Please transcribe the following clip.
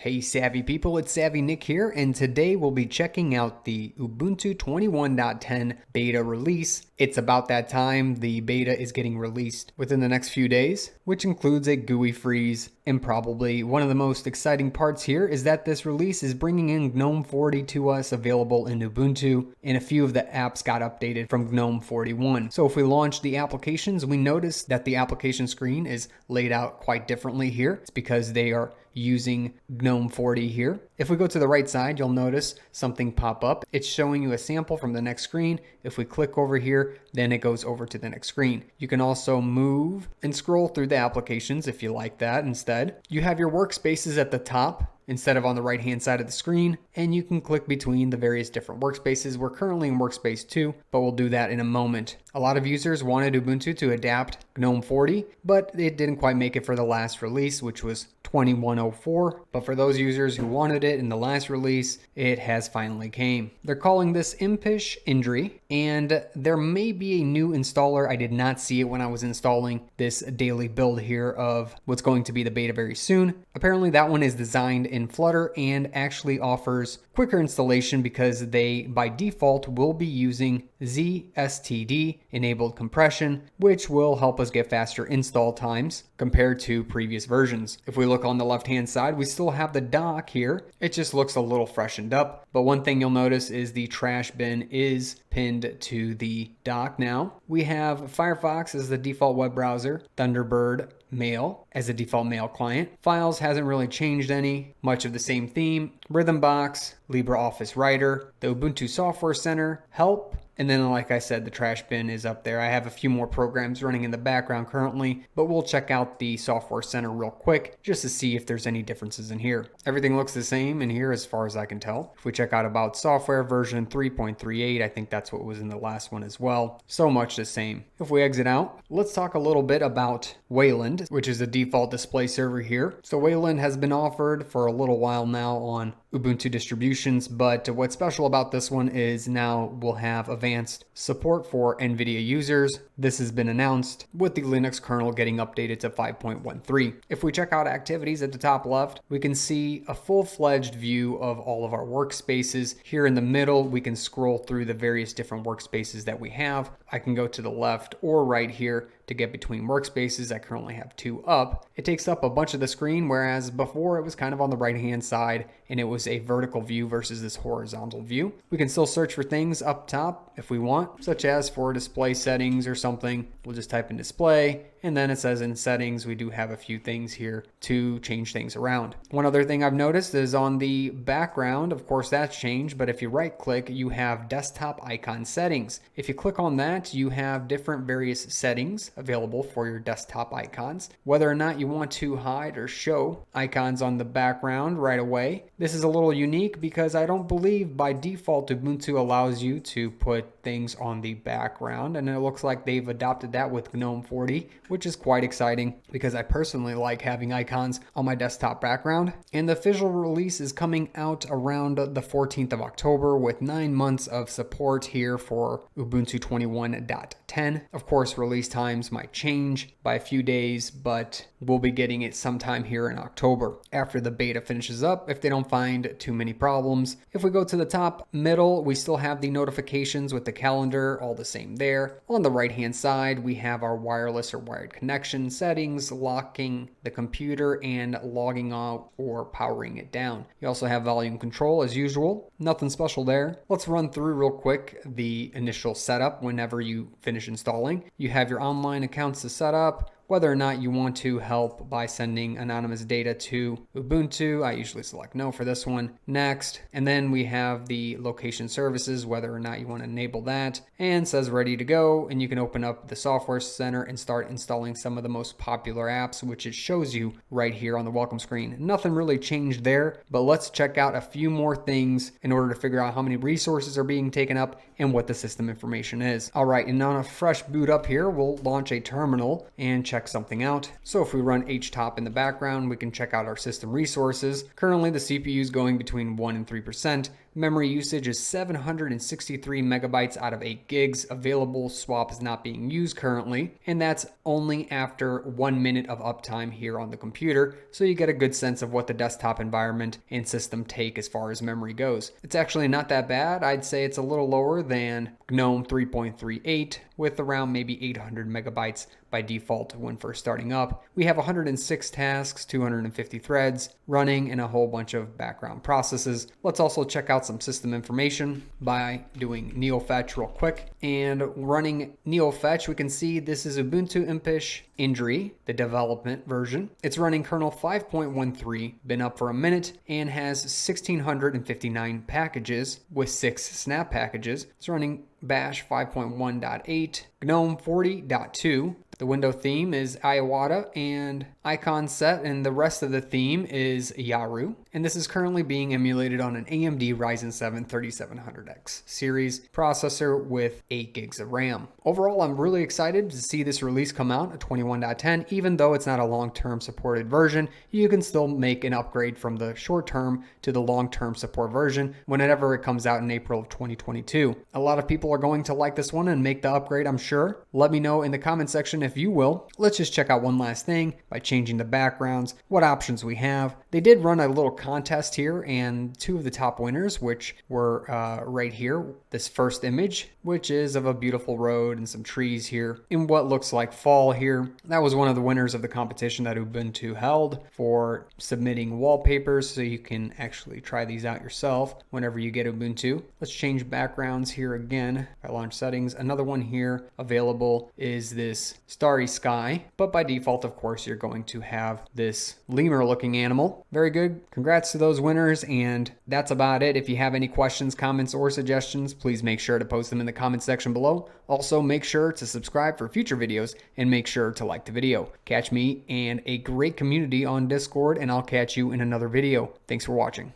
Hey Savvy people, it's Savvy Nick here, and today we'll be checking out the Ubuntu 21.10 beta release. It's about that time. The beta is getting released within the next few days, which includes a GUI freeze. And probably one of the most exciting parts here is that this release is bringing in Gnome 40 to us, available in Ubuntu, and a few of the apps got updated from Gnome 41. So if we launch the applications, we notice that the application screen is laid out quite differently here. It's because they are using Gnome 40 here. If we go to the right side, you'll notice something pop up. It's showing you a sample from the next screen. If we click over here, then it goes over to the next screen. You can also move and scroll through the applications if you like that instead. You have your workspaces at the top instead of on the right hand side of the screen, and you can click between the various different workspaces. We're currently in workspace 2, but we'll do that in a moment. A lot of users wanted Ubuntu to adapt Gnome 40, but it didn't quite make it for the last release, which was 21.04. But for those users who wanted it in the last release, it has finally came. They're calling this Impish Indri, and there may be a new installer. I did not see it when I was installing this daily build here of what's going to be the beta very soon. Apparently that one is designed in Flutter and actually offers quicker installation because they by default will be using ZSTD enabled compression, which will help us get faster install times compared to previous versions. If we look on the left hand side, we still have the dock here. It just looks a little freshened up, but one thing you'll notice is the trash bin is pinned to the dock now. We have Firefox as the default web browser, Thunderbird Mail as a default mail client. Files hasn't really changed any, much of the same theme. Rhythmbox, LibreOffice Writer, the Ubuntu Software Center, Help, and then like I said, the trash bin is up there. I have a few more programs running in the background currently, but we'll check out the Software Center real quick just to see if there's any differences in here. Everything looks the same in here as far as I can tell. If we check out About Software version 3.38, I think that's what was in the last one as well. So much the same. If we exit out, let's talk a little bit about Wayland, which is the default display server here. So Wayland has been offered for a little while now on Ubuntu distributions, but what's special about this one is now we'll have advanced support for Nvidia users. This has been announced with the Linux kernel getting updated to 5.13. If we check out activities at the top left, we can see a full-fledged view of all of our workspaces. Here in the middle, we can scroll through the various different workspaces that we have. I can go to the left or right here to get between workspaces. I currently have 2 up. It takes up a bunch of the screen, whereas before it was kind of on the right hand side and it was a vertical view versus this horizontal view. We can still search for things up top if we want, such as for display settings or something. We'll just type in display, and then it says in settings we do have a few things here to change things around. One other thing I've noticed is on the background, of course that's changed, but if you right click, you have desktop icon settings. If you click on that, you have different various settings available for your desktop icons. Whether or not you want to hide or show icons on the background right away. This is a little unique because I don't believe by default Ubuntu allows you to put things on the background, and it looks like they've adopted that with Gnome 40, which is quite exciting because I personally like having icons on my desktop background. And the official release is coming out around the 14th of October with 9 months of support here for Ubuntu 21.10. Of course, release times might change by a few days, but we'll be getting it sometime here in October after the beta finishes up if they don't find too many problems. If we go to the top middle, we still have the notifications with the calendar, all the same there. On the right hand side, we have our wireless or wired connection settings, locking the computer and logging out or powering it down. You also have volume control as usual. Nothing special there. Let's run through real quick the initial setup whenever you finish installing. You have your online accounts to set up, whether or not you want to help by sending anonymous data to Ubuntu. I usually select no for this one. Next, and then we have the location services, whether or not you want to enable that, and says ready to go, and you can open up the software center and start installing some of the most popular apps, which it shows you right here on the welcome screen. Nothing really changed there, but let's check out a few more things in order to figure out how many resources are being taken up and what the system information is. All right, and on a fresh boot up here, we'll launch a terminal and check something out. So if we run htop in the background, we can check out our system resources. Currently the CPU is going between 1 and 3%, Memory usage is 763 megabytes out of 8 gigs. Available swap is not being used currently, and that's only after 1 minute of uptime here on the computer, so you get a good sense of what the desktop environment and system take as far as memory goes. It's actually not that bad. I'd say it's a little lower than Gnome 3.38 with around maybe 800 megabytes by default when first starting up. We have 106 tasks, 250 threads running, and a whole bunch of background processes. Let's also check out some system information by doing neofetch real quick. And running neofetch, we can see this is Ubuntu Impish Indri, the development version. It's running kernel 5.13, been up for a minute, and has 1,659 packages with 6 snap packages. It's running Bash 5.1.8, Gnome 40.2. The window theme is Iwata and icon set, and the rest of the theme is Yaru. And this is currently being emulated on an AMD Ryzen 7 3700X series processor with 8 gigs of RAM. Overall, I'm really excited to see this release come out at 21.10. Even though it's not a long-term supported version, you can still make an upgrade from the short-term to the long-term support version whenever it comes out in April of 2022. A lot of people are going to like this one and make the upgrade, I'm sure. Let me know in the comment section if you will. Let's just check out one last thing by changing the backgrounds, what options we have. They did run a little contest here, and 2 of the top winners, which were right here, this first image, which is of a beautiful road and some trees here in what looks like fall here. That was one of the winners of the competition that Ubuntu held for submitting wallpapers, so you can actually try these out yourself whenever you get Ubuntu. Let's change backgrounds here again. If I launch settings, another one here available is this starry sky, but by default, of course, you're going to have this lemur looking animal. Very good. Congrats to those winners, and that's about it. If you have any questions, comments, or suggestions, please make sure to post them in the comment section below. Also, make sure to subscribe for future videos and make sure to like the video. Catch me and a great community on Discord, and I'll catch you in another video. Thanks for watching.